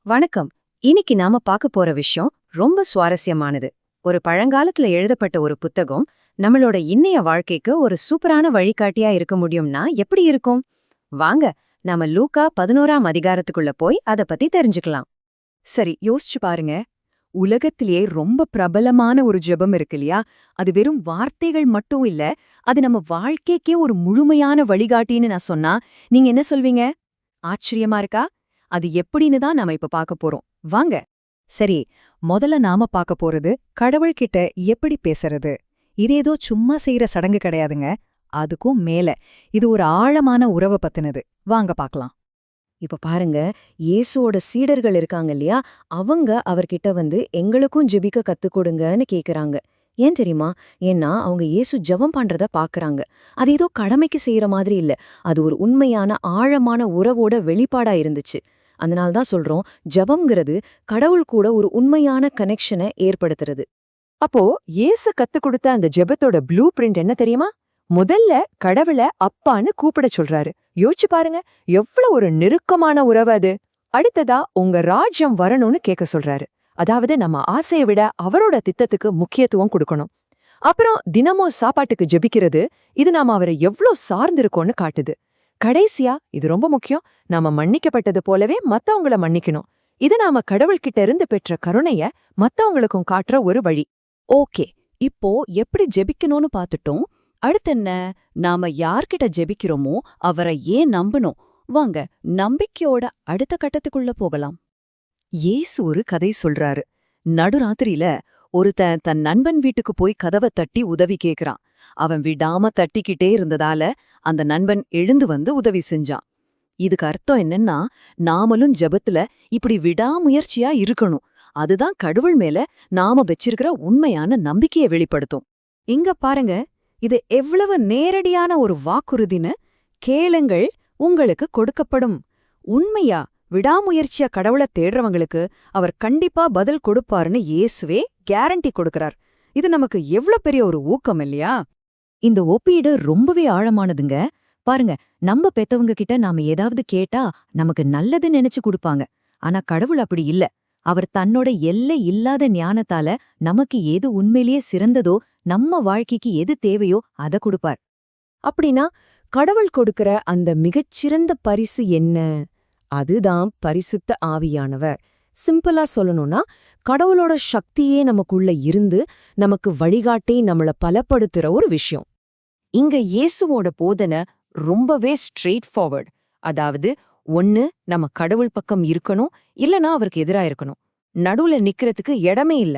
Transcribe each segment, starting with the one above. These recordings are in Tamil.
வணக்கம். இன்னைக்கு நாம பார்க்க போற விஷயம் ரொம்ப சுவாரஸ்யமானது. ஒரு பழங்காலத்துல எழுதப்பட்ட ஒரு புத்தகம் நம்மளோட இன்னைய வாழ்க்கைக்கு ஒரு சூப்பரான வழிகாட்டியா இருக்க முடியும்னா எப்படி இருக்கும்? வாங்க, நாம லூக்கா 11ஆம் அதிகாரத்துக்குள்ள போய் அத பத்தி தெரிஞ்சுக்கலாம். சரி, யோசிச்சு பாருங்க. உலகத்திலேயே ரொம்ப பிரபலமான ஒரு ஜெபம் இருக்கு இல்லையா? அது வெறும் வார்த்தைகள் மட்டும் இல்ல, அது நம்ம வாழ்க்கைக்கே ஒரு முழுமையான வழிகாட்டின்னு நான் சொன்னா, நீங்க என்ன சொல்வீங்க? ஆச்சரியமா இருக்கா? அது எப்படின்னு தான் நாம இப்ப பார்க்க போறோம். வாங்க. சரி, முதல்ல நாம பார்க்க போறது கடவுள்கிட்ட எப்படி பேசுறது. இது ஏதோ சும்மா செய்யற சடங்கு கிடையாதுங்க. அதுக்கும் மேல இது ஒரு ஆழமான உறவை பத்தினது. வாங்க பார்க்கலாம். இப்ப பாருங்க, இயேசுவோட சீடர்கள் இருக்காங்க இல்லையா, அவங்க அவர்கிட்ட எங்களுக்கும் ஜெபிக்க கத்துக் கொடுங்கன்னு கேக்குறாங்க. ஏன் தெரியுமா? ஏன்னா அவங்க இயேசு ஜெபம் பண்றத பாக்குறாங்க. அது ஏதோ கடமைக்கு செய்யற மாதிரி இல்ல, அது ஒரு உண்மையான ஆழமான உறவோட வெளிப்பாடா இருந்துச்சு. அதனால தான் சொல்றோம், ஜெபம்ங்கிறது கடவுள் கூட ஒரு உண்மையான கனெக்ஷனை ஏற்படுத்துறது. அப்போ இயேசு கத்து கொடுத்த அந்த ஜெபத்தோட ப்ளூ பிரிண்ட் என்ன தெரியுமா? முதல்ல கடவுள அப்பான்னு கூப்பிட சொல்றாரு. யோசிச்சு பாருங்க, எவ்வளவு ஒரு நெருக்கமான உறவு அது. அடுத்ததா உங்க ராஜ்யம் வரணும்னு கேட்க சொல்றாரு. அதாவது நம்ம ஆசையை விட அவரோட திட்டத்துக்கு முக்கியத்துவம் கொடுக்கணும். அப்புறம் தினமும் சாப்பாட்டுக்கு ஜெபிக்கிறது, இது நாம அவரை எவ்ளோ சார்ந்திருக்கோம்னு காட்டுது. கடைசியா, இது ரொம்ப முக்கியம், நாம மன்னிக்கப்பட்டது போலவே மத்தவங்கள மன்னிக்கணும். இது நாம கடவுள்கிட்ட இருந்து பெற்ற கருணைய மத்தவங்களுக்கும் காட்டுற ஒரு வழி. ஓகே, இப்போ எப்படி ஜெபிக்கணும்னு பார்த்துட்டோம். அடுத்தென்ன? நாம யார்கிட்ட ஜெபிக்கிறோமோ அவரை ஏன் நம்பணும்? வாங்க, நம்பிக்கையோட அடுத்த கட்டத்துக்குள்ள போகலாம். இயேசு ஒரு கதை சொல்றாரு. நடுராத்திரியில ஒருத்தன் தன் நண்பன் வீட்டுக்கு போய் கதவை தட்டி உதவி கேக்குறான். அவன் விடாம தட்டிக்கிட்டே இருந்ததால அந்த நண்பன் எழுந்து உதவி செஞ்சான். இதுக்கு அர்த்தம் என்னன்னா, நாமளும் ஜெபத்துல இப்படி விடாமுயற்சியா இருக்கணும். அதுதான் கடவுள் மேல நாம வச்சிருக்கிற உண்மையான நம்பிக்கையை வெளிப்படுத்தும். இங்க பாருங்க, இது எவ்வளவு நேரடியான ஒரு வாக்குறுதின்னு. கேளுங்கள், உங்களுக்கு கொடுக்கப்படும். உண்மையா விடாமுயற்சியா கடவுளை தேடுறவங்களுக்கு அவர் கண்டிப்பா பதில் கொடுப்பாருன்னு இயேசுவே கேரண்டி கொடுக்கறார். இது நமக்கு எவ்வளவு பெரிய ஒரு ஊக்கம் இல்லையா? இந்த ஒப்பீடு ரொம்பவே ஆழமானதுங்க. பாருங்க, நம்ம பெத்தவங்க கிட்ட நாம ஏதாவது கேட்டா நமக்கு நல்லது நினைச்சு கொடுப்பாங்க. ஆனா கடவுள் அப்படி இல்ல. அவர் தன்னோட எல்லை இல்லாத ஞானத்தால நமக்கு எது உண்மையிலேயே சிறந்ததோ, நம்ம வாழ்க்கைக்கு எது தேவையோ அத கொடுப்பார். அப்படின்னா கடவுள் கொடுக்கிற அந்த மிகச்சிறந்த பரிசு என்ன? அதுதான் பரிசுத்த ஆவியானவர். சிம்பிளா சொல்லணும்னா, கடவுளோட சக்தியே நமக்குள்ள இருந்து நமக்கு வழிகாட்டி நம்மள பலப்படுத்துற ஒரு விஷயம். இங்க இயேசுவோட போதனை ரொம்பவே ஸ்ட்ரெயிட் ஃபார்வர்ட். அதாவது, ஒண்ணு நம்ம கடவுள் பக்கம் இருக்கணும், இல்லனா அவருக்கு எதிரா இருக்கணும். நடுவுல நிக்கிறதுக்கு இடமே இல்ல.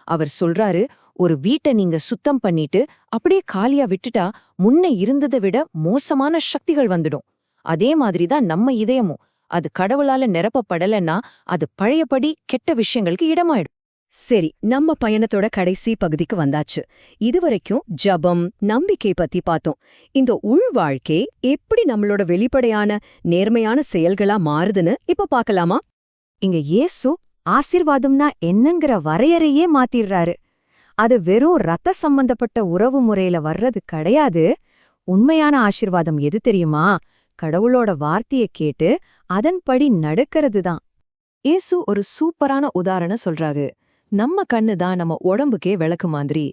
அவர் சொல்றாரு, ஒரு வீட்டை நீங்க சுத்தம் பண்ணிட்டு அப்படியே காலியா விட்டுட்டா முன்ன இருந்ததை விட மோசமான சக்திகள் வந்துடும். அதே மாதிரிதான் நம்ம இதயமும். அது கடவுளால நிரப்பப்படலன்னா அது பழையபடி கெட்ட விஷயங்களுக்கு இடமாயிடும். சரி, நம்ம பயணத்தோட கடைசி பகுதிக்கு வந்தாச்சு. இதுவரைக்கும் ஜபம், நம்பிக்கை பத்தி பார்த்தோம். இந்த உள்வாழ்க்கை எப்படி நம்மளோட வெளிப்படையான நேர்மையான செயல்களா மாறுதுன்னு இப்ப பார்க்கலாமா? இங்க இயேசு ஆசீர்வாதம்னா என்னங்கிற வரையறையே மாத்திடுறாரு. அது வெறும் ரத்த சம்பந்தப்பட்ட உறவு முறையில வர்றது கிடையாது. உண்மையான ஆசீர்வாதம் எது தெரியுமா? கடவுளோட வார்த்தையை கேட்டு அதன்படி நடக்கிறது தான். இயேசு ஒரு சூப்பரான உதாரணம் சொல்றாரு. நம்ம கண்ணு தான் நம்ம உடம்புக்கே விளக்கு மாதிரி.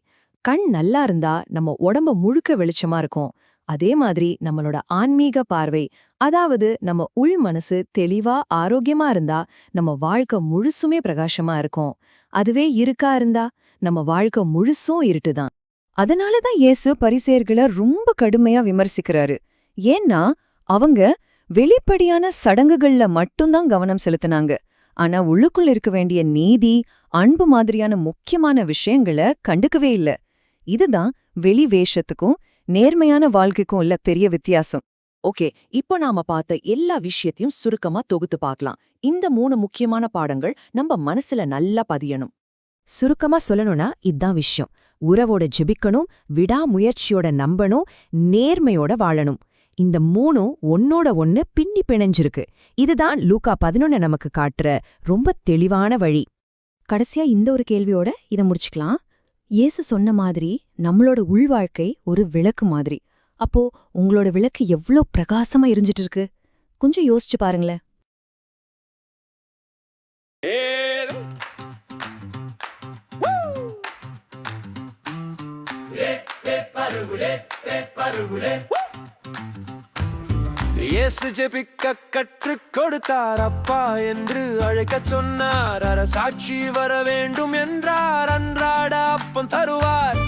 கண் நல்லா இருந்தா நம்ம உடம்ப முழுக்க வெளிச்சமா இருக்கும். அதே மாதிரி நம்மளோட ஆன்மீக பார்வை, அதாவது நம்ம உள் மனசு தெளிவா ஆரோக்கியமா இருந்தா நம்ம வாழ்க்கை முழுசுமே பிரகாசமா இருக்கும். அதுவே இருக்கா இருந்தா நம்ம வாழ்க்கை முழுசும் இருட்டுதான். அதனாலதான் இயேசு பரிசேயர்களை ரொம்ப கடுமையா விமர்சிக்கிறாரு. ஏன்னா அவங்க வெளிப்படையான சடங்குகள்ல மட்டும்தான் கவனம் செலுத்தினாங்க. ஆனா உள்ளுக்குள்ள இருக்க வேண்டிய நீதி, அன்பு மாதிரியான முக்கியமான விஷயங்களை கண்டுக்கவே இல்ல. இதுதான் வெளி வேஷத்துக்கும் நேர்மையான வாழ்க்கைக்கும் உள்ள பெரிய வித்தியாசம். ஓகே, இப்போ நாம பார்த்த எல்லா விஷயத்தையும் சுருக்கமா தொகுத்து பார்க்கலாம். இந்த 3 முக்கியமான பாடங்கள் நம்ம மனசுல நல்லா பதியணும். சுருக்கமா சொல்லணும்னா இதான் விஷயம். உறவோட ஜெபிக்கணும், விடாமுயற்சியோட நம்பணும், நேர்மையோட வாழணும். இந்த 3ம் ஒன்னோட ஒன்னு பின்னி பிணைஞ்சிருக்கு. இதுதான் லூக்கா 11 நமக்கு காட்டுற ரொம்ப தெளிவான வழி. கடைசியா இந்த ஒரு கேள்வியோட இத முடிச்சுக்கலாம். இயேசு சொன்ன மாதிரி நம்மளோட உள்வாழ்க்கை ஒரு விளக்கு மாதிரி. அப்போ உங்களோட விளக்கு எவ்ளோ பிரகாசமா எரிஞ்சிட்டு இருக்கு? கொஞ்சம் யோசிச்சு பாருங்களேன். இயேசு ஜெபிக்க கற்றுக் கொடுத்தார், அப்பா என்று அழைக்கச் சொன்னார். அரசாட்சி வர வேண்டும் என்றார், அன்றாட அப்பம் தருவார்.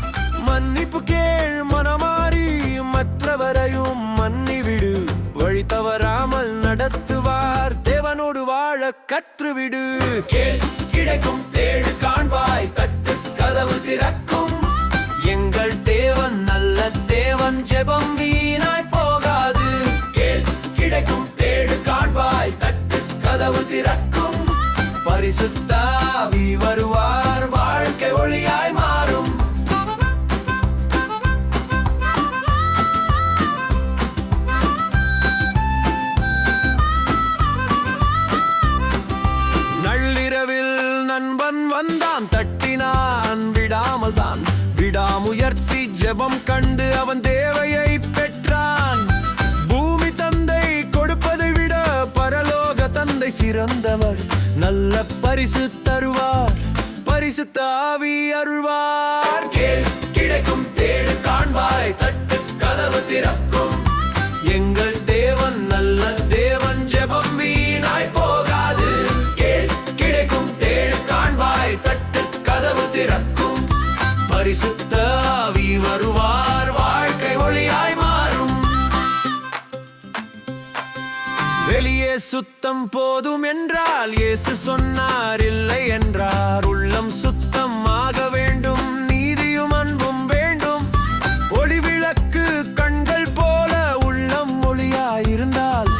மன்னிப்பு கேள் மனமாறி, மற்றவரையும் மன்னிவிடு. வழி தவறாமல் நடத்துவார், தேவனோடு வாழ கற்றுவிடு. கேள் கிடைக்கும், தேடு காண்பாய், தட்டு கதவு திறக்கும். எங்கள் தேவன் நல்ல தேவன், ஜெபம் வீணாய் போகாது. கேள் கிடைக்கும், தேடு காண்பாய், தட்டு கதவு திறக்கும். பரிசுத்த ஆவி வருவார், வாழ்க்கை ஒளியாய் மாறும். நள்ளிரவில் நண்பன் வந்தான், தட்டினான் விடாமல் தான். விடாமுயற்சி ஜெபம் கண்டு அவன் தேவையை பெற்றான். பூமி தந்தை கொடுப்பதை விட பரலோக தந்தை சிறந்தவர். நல்ல பரிசு தருவார், பரிசுத்த ஆவி அருள்வார். கேள் கிடைக்கும், தேடு காண்பாய், தட்டு கதவு திறக்கும். எங்கள் தேவன் நல்ல தேவன், ஜெபம் வீணாய் போகாது. கேள் கிடைக்கும், தேடு காண்பாய், தட்டு கதவு திறக்கும். பரிசுத்த ஆவி வருவார், வாழ்க்கை ஒளியாய் மாறும். வெளியே சுத்தம் போதும் என்றால் இயேசு சொன்னார், இல்லை என்றார். உள்ளம் சுத்தம் ஆக வேண்டும், நீதியும் அன்பும் வேண்டும். ஒளி விளக்கு கண்கள் போல உள்ளம் ஒளியாயிருந்தால்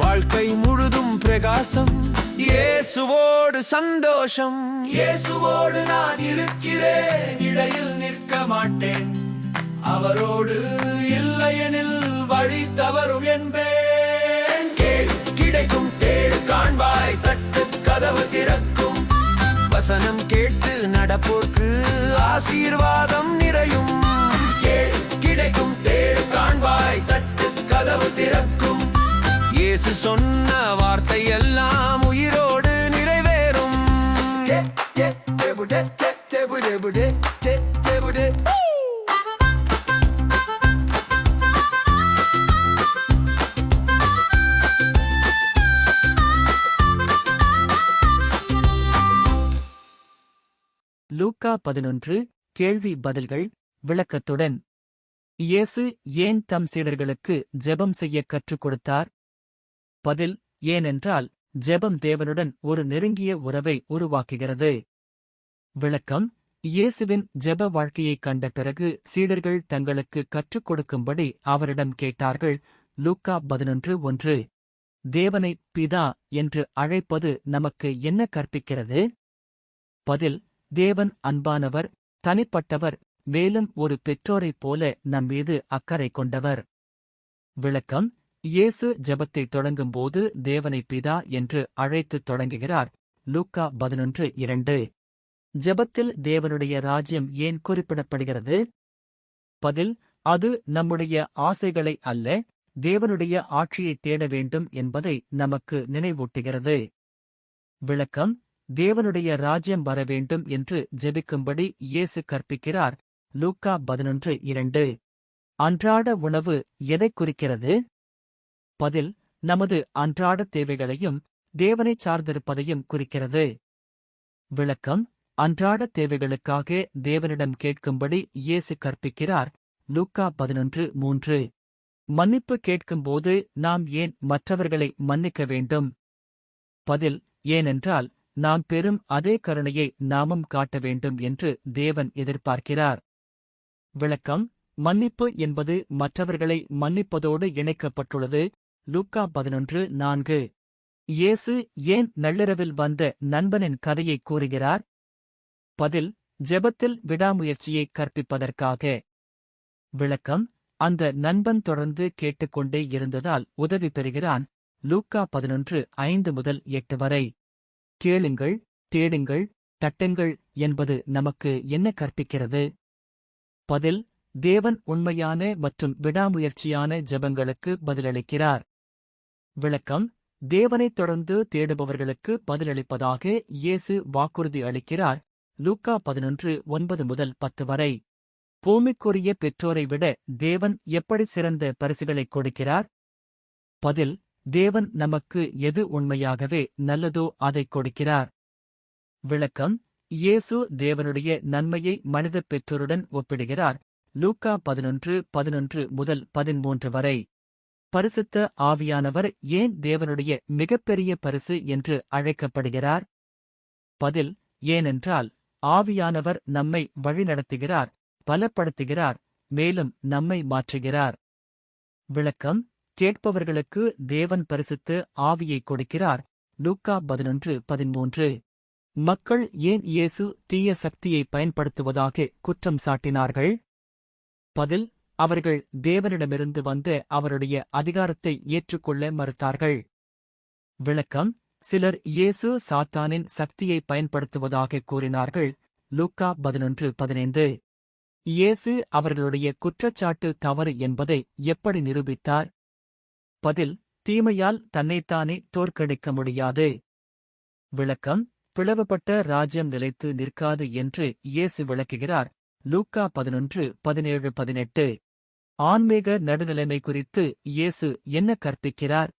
வாழ்க்கை முழுதும் பிரகாசம். இயேசுவோடு சந்தோஷம். இயேசுவோடு நான் இருக்கிறேன், இடையில் நிற்க மாட்டேன். அவரோடு இல்லையெனில் வழி தவறும் என்பேன். கேள் கிடைக்கும், தேடு காண்பாய், தட்டு கதவு திறக்கும். வசனம் கேட்டு நடப்போர்க்கு ஆசீர்வாதம் நிறையும். கேள் கிடைக்கும், தேடு காண்பாய், தட்டு கதவு திறக்கும். இயேசு சொன்ன வார்த்தை எல்லாம் உயிரோடு நிறைவேறும். லூக்கா 11 கேள்வி பதில்கள் விளக்கத்துடன். இயேசு ஏன் தம் சீடர்களுக்கு ஜெபம் செய்ய கற்றுக் கொடுத்தார்? பதில்: ஏனென்றால் ஜெபம் தேவனுடன் ஒரு நெருங்கிய உறவை உருவாக்குகிறது. விளக்கம்: இயேசுவின் ஜெப வாழ்க்கையைக் கண்ட பிறகு சீடர்கள் தங்களுக்கு கற்றுக் கொடுக்கும்படி அவரிடம் கேட்டார்கள். லூக்கா 11:1. தேவனை பிதா என்று அழைப்பது நமக்கு என்ன கற்பிக்கிறது? பதில்: தேவன் அன்பானவர், தனிப்பட்டவர், மேலும் ஒரு பெற்றோரைப் போல நம்மீது அக்கறை கொண்டவர். விளக்கம்: இயேசு ஜெபத்தைத் தொடங்கும்போது தேவனை பிதா என்று அழைத்துத் தொடங்குகிறார். லூக்கா 11:2. ஜெபத்தில் தேவனுடைய ராஜ்யம் ஏன் குறிப்பிடப்படுகிறது? பதில்: அது நம்முடைய ஆசைகளை அல்ல, தேவனுடைய ஆட்சியைத் தேட வேண்டும் என்பதை நமக்கு நினைவூட்டுகிறது. விளக்கம்: தேவனுடைய ராஜ்யம் வர வேண்டும் என்று ஜெபிக்கும்படி இயேசு கற்பிக்கிறார். லூக்கா 11:2. அன்றாட உணவு எதைக் குறிக்கிறது? பதில்: நமது அன்றாட தேவைகளையும் தேவனைச் சார்ந்திருப்பதையும் குறிக்கிறது. விளக்கம்: அன்றாட தேவைகளுக்காக தேவனிடம் கேட்கும்படி இயேசு கற்பிக்கிறார். லூக்கா 11:3. மன்னிப்பு கேட்கும்போது நாம் ஏன் மற்றவர்களை மன்னிக்க வேண்டும்? பதில்: ஏனென்றால் நாம் பெறும் அதே கருணையை நாமும் காட்ட வேண்டும் என்று தேவன் எதிர்பார்க்கிறார். விளக்கம்: மன்னிப்பு என்பது மற்றவர்களை மன்னிப்பதோடு இணைக்கப்பட்டுள்ளது. லூக்கா 11:4. இயேசு ஏன் நள்ளிரவில் வந்த நண்பனின் கதையை கூறுகிறார்? பதில்: ஜெபத்தில் விடாமுயற்சியை கற்பிப்பதற்காக. விளக்கம்: அந்த நண்பன் தொடர்ந்து கேட்டுக்கொண்டே இருந்ததால் உதவி பெறுகிறான். லூக்கா 11:5-8 வரை. கேளுங்கள், தேடுங்கள், தட்டுங்கள் என்பது நமக்கு என்ன கற்பிக்கிறது? பதில்: தேவன் உண்மையான மற்றும் விடாமுயற்சியான ஜெபங்களுக்கு பதிலளிக்கிறார். விளக்கம்: தேவனைத் தொடர்ந்து தேடுபவர்களுக்கு பதிலளிப்பதாக இயேசு வாக்குறுதி அளிக்கிறார். லூக்கா 11:9-10 வரை. பூமிக்குரிய பெற்றோரை விட தேவன் எப்படி சிறந்த பரிசுகளைக் கொடுக்கிறார்? பதில்: தேவன் நமக்கு எது உண்மையாகவே நல்லதோ அதைக் கொடுக்கிறார். விளக்கம்: இயேசு தேவனுடைய நன்மையை மனிதப் பெற்றோருடன் ஒப்பிடுகிறார். லூக்கா 11:11-13 வரை. பரிசுத்த ஆவியானவர் ஏன் தேவனுடைய மிகப்பெரிய பரிசு என்று அழைக்கப்படுகிறார்? பதில்: ஏனென்றால் ஆவியானவர் நம்மை வழிநடத்துகிறார், பலப்படுத்துகிறார், மேலும் நம்மை மாற்றுகிறார். விளக்கம்: கேட்பவர்களுக்கு தேவன் பரிசுத்த ஆவியைக் கொடுக்கிறார். லூக்கா 11:13. மக்கள் ஏன் இயேசு தீய சக்தியை பயன்படுத்துவதாக குற்றம் சாட்டினார்கள்? பதில்: அவர்கள் தேவனிடமிருந்து வந்த அவருடைய அதிகாரத்தை ஏற்றுக்கொள்ள மறுத்தார்கள். விளக்கம்: சிலர் இயேசு சாத்தானின் சக்தியை பயன்படுத்துவதாக கூறினார்கள். லூக்கா 11:15. இயேசு அவர்களுடைய குற்றச்சாட்டு தவறு என்பதை எப்படி நிரூபித்தார்? பதில்: தீமையால் தன்னைத்தானே தோற்கடிக்க முடியாது. விளக்கம்: பிளவுபட்ட ராஜ்யம் நிலைத்து நிற்காது என்று இயேசு விளக்குகிறார். லூக்கா 11:17-18. ஆன்மீக நடுநிலைமை குறித்து இயேசு என்ன கற்பிக்கிறார்?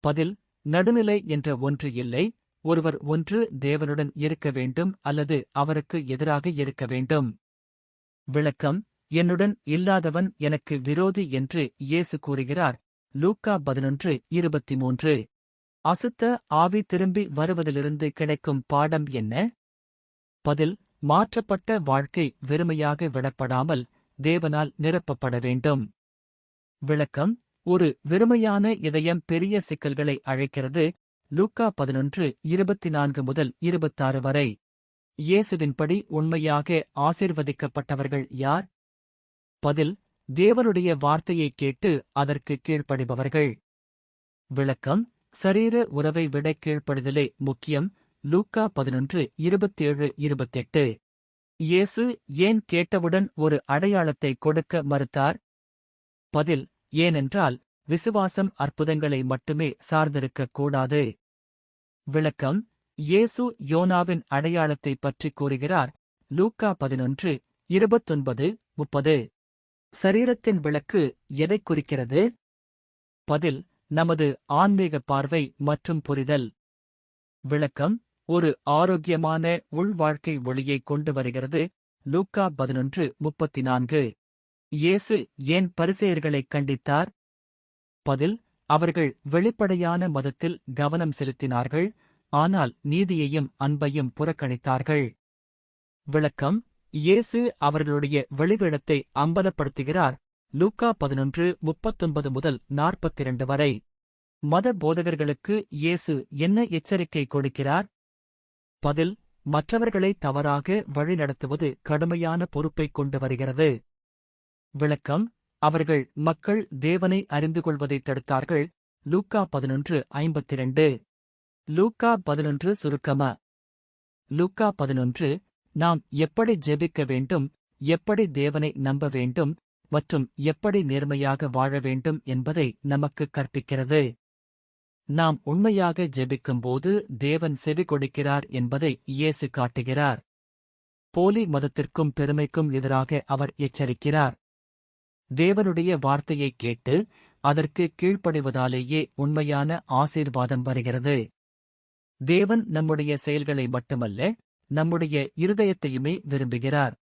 பதில்: நடுநிலை என்ற ஒன்று இல்லை. ஒருவர் ஒன்று தேவனுடன் இருக்க வேண்டும் அல்லது அவருக்கு எதிராக இருக்க வேண்டும். விளக்கம்: என்னுடன் இல்லாதவன் எனக்கு விரோதி என்று இயேசு கூறுகிறார். லூக்கா 11:23. அசுத்த ஆவி திரும்பி வருவதிலிருந்து கிடைக்கும் பாடம் என்ன? பதில்: மாற்றப்பட்ட வாழ்க்கை வெறுமையாக விடப்படாமல் தேவனால் நிரப்பப்பட வேண்டும். விளக்கம்: ஒரு வெறுமையான இதயம் பெரிய சிக்கல்களை அழைக்கிறது. லூக்கா 11:24-26 வரை. இயேசுவின்படி உண்மையாக ஆசீர்வதிக்கப்பட்டவர்கள் யார்? பதில்: தேவனுடைய வார்த்தையைக் கேட்டு அதற்கு கீழ்ப்படிபவர்கள். விளக்கம்: சரீர உறவை விட கீழ்ப்படிதலே முக்கியம். லூக்கா 11:27-28. இயேசு ஏன் கேட்டவுடன் ஒரு அடையாளத்தை கொடுக்க மறுத்தார்? பதில்: ஏனென்றால் விசுவாசம் அற்புதங்களை மட்டுமே சார்ந்திருக்கக் கூடாது. விளக்கம்: இயேசு யோனாவின் அடையாளத்தைப் பற்றி கூறுகிறார். லூக்கா 11:29-30. சரீரத்தின் விளக்கு எதைக் குறிக்கிறது? பதில்: நமது ஆன்மீக பார்வை மற்றும் புரிதல். விளக்கம்: ஒரு ஆரோக்கியமான உள்வாழ்க்கை ஒளியைக் கொண்டு வருகிறது. லூக்கா 11:34. இயேசு ஏன் பரிசேயர்களைக் கண்டித்தார்? பதில்: அவர்கள் வெளிப்படையான மதத்தில் கவனம் செலுத்தினார்கள், ஆனால் நீதியையும் அன்பையும் புறக்கணித்தார்கள். விளக்கம்: இயேசு அவர்களுடைய வெளிவேடத்தை அம்பலப்படுத்துகிறார். லூக்கா 11:39-42 வரை. மத போதகர்களுக்கு இயேசு என்ன எச்சரிக்கை கொடுக்கிறார்? பதில்: மற்றவர்களை தவறாக வழிநடத்துவது கடுமையான பொறுப்பைக் கொண்டு வருகிறது. விளக்கம்: அவர்கள் மக்கள் தேவனை அறிந்து கொள்வதைத் தடுத்தார்கள். லூக்கா 11:52. லூக்கா 11 சுருக்கமா. லூக்கா 11 நாம் எப்படி ஜெபிக்க வேண்டும், எப்படி தேவனை நம்ப வேண்டும் மற்றும் எப்படி நேர்மையாக வாழ வேண்டும் என்பதை நமக்கு கற்பிக்கிறது. நாம் உண்மையாக ஜெபிக்கும்போது தேவன் செவி கொடுக்கிறார் என்பதை இயேசு காட்டுகிறார். போலி மதத்திற்கும் பெருமைக்கும் எதிராக அவர் எச்சரிக்கிறார். தேவனுடைய வார்த்தையைக் கேட்டு அதற்கு கீழ்ப்படிவதாலேயே உண்மையான ஆசீர்வாதம் வருகிறது. தேவன் நம்முடைய செயல்களை மட்டுமல்ல, நம்முடைய இருதயத்தையுமே விரும்புகிறார்.